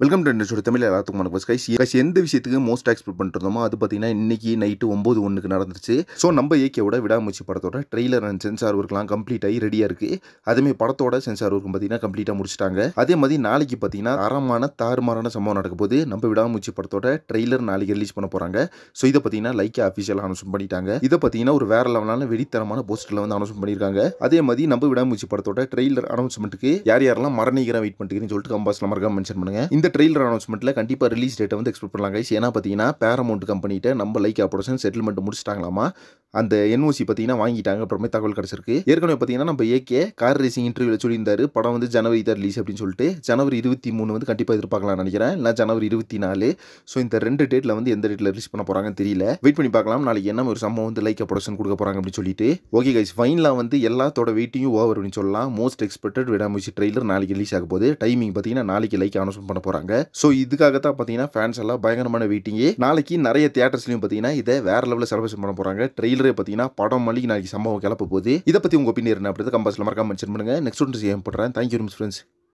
Welcome to industry Tamil எல்லாத்துக்கும் வணக்கம் guys எந்த விஷயத்துக்கு மோஸ்ட் எக்ஸ்பெக்ட் பண்ணிட்டு இருந்தோமோ அது பார்த்தீங்கன்னா இன்னைக்கு நைட்டு 9:01 நடந்துச்சு. ஸோ நம்ம ஏகேவோட விடாமுயற்சி படத்தோட ட்ரெய்லர் அண்ட் சென்சார் ஒர்க்லாம் கம்ப்ளீட் ஆகி ரெடியாக இருக்குது. அதேமாதிரி படத்தோட சென்சார் ஒர்க்கும் பார்த்தீங்கன்னா கம்ப்ளீட்டாக முடிச்சிட்டாங்க. அதே மாதிரி நாளைக்கு பார்த்தீங்கன்னா தரமான தாறுமாறான சம்பவம் நடக்க போது. நம்ம விடாமுயற்சி படத்தோட ட்ரெய்லர் நாளைக்கு ரிலீஸ் பண்ண போகிறாங்க. ஸோ இதை பார்த்தீங்கன்னா லைக்கா அஃபிஷியலாக அனௌன்ஸ் பண்ணிட்டாங்க. இதை பார்த்தீங்கன்னா ஒரு வேற லெவலான வெடித்தரமான போஸ்டரில் வந்து அனௌன்ஸ் பண்ணியிருக்காங்க. அதே மாதிரி நம்ம விடாமுயற்சி படத்தோட ட்ரெய்லர் அனௌன்ஸ்மெண்ட்டுக்கு யார் யாரெல்லாம் மரணிகரம் வெயிட் பண்ணிட்டுன்னு சொல்லிட்டு கம்பாஸ்ல மறக்காம மென்ஷன் பண்ணுங்க. இந்த ட்ரெய்லர் அனௌன்ஸ்மெண்ட் கண்டிப்பா ரிலீஸ் டேட்டை வந்து எக்ஸ்பெக்ட் பண்ணலாம் கைஸ். ஏன்னா பார்த்தீங்கன்னா பேரமௌண்ட் கம்பெனிட்ட நம்ம லைக்கா ப்ரொடக்ஷன் செட்டில்மெண்ட் முடிச்சிட்டாங்களாமா. அந்த என்ஓசி பார்த்தீங்கன்னா வாங்கிட்டாங்க. அப்புறமே தகவல் கிடைச்சிருக்கு. ஏற்கனவே பார்த்தீங்கன்னா நம்ம ஏகே கார் ரேசிங் இன்டர்வியூல சொல்லியிருந்தாரு படம் வந்து ஜனவரி தான் ரிலீஸ் அப்படின்னு சொல்லிட்டு. ஜனவரி 23 வந்து கண்டிப்பாக எதிர்பார்க்கலாம்னு நினைக்கிறேன். இல்லை ஜனவரி 24. ஸோ இந்த ரெண்டு டேட்டில் வந்து எந்த டேட்டில் ரிலீஸ் பண்ண போகிறாங்கன்னு தெரியல. வெயிட் பண்ணி பார்க்கலாம். நாளைக்கு என்ன ஒரு சம்பவம் வந்து லைக்கா ப்ரொடக்ஷன் கொடுக்க போகிறாங்க அப்படின்னு சொல்லிட்டு. ஓகே கைஸ், ஃபைனலாக வந்து எல்லாத்தோட வெயிட்டிங்கும் ஓவர் அப்படின்னு சொல்லலாம். மோஸ்ட் எக்ஸ்பெக்டட் விடாமுயற்சி ட்ரெய்லர் நாளைக்கு ரிலீஸ் ஆக போகுது. டைமிங் பார்த்தீங்கன்னா நாளைக்கு லைக் அனௌன்ஸ் பண்ண போகிறாங்க. ஸோ இதுக்காகத்தான் பார்த்தீங்கன்னா ஃபேன்ஸ் எல்லாம் பயங்கரமான வெயிட்டிங்கே. நாளைக்கு நிறைய தியேட்டர்ஸ்லையும் பார்த்தீங்கன்னா இதை வேற லெவலில் செலிப்ரேஷன் பண்ண போகிறாங்க. ட்ரெய்லரே பார்த்தீங்கன்னா படம் மல்லிக்கு நாளைக்கு சம்பவம் கிளப்ப போகுது. இதை பற்றி உங்கள் ஒப்பீனியன் என்ன அப்படி கம்பாஸ்ல மறக்காம மென்ஷன் பண்ணுங்க. நெக்ஸ்ட் ஒன்று செய்ய போடுறேன். Thank you friends.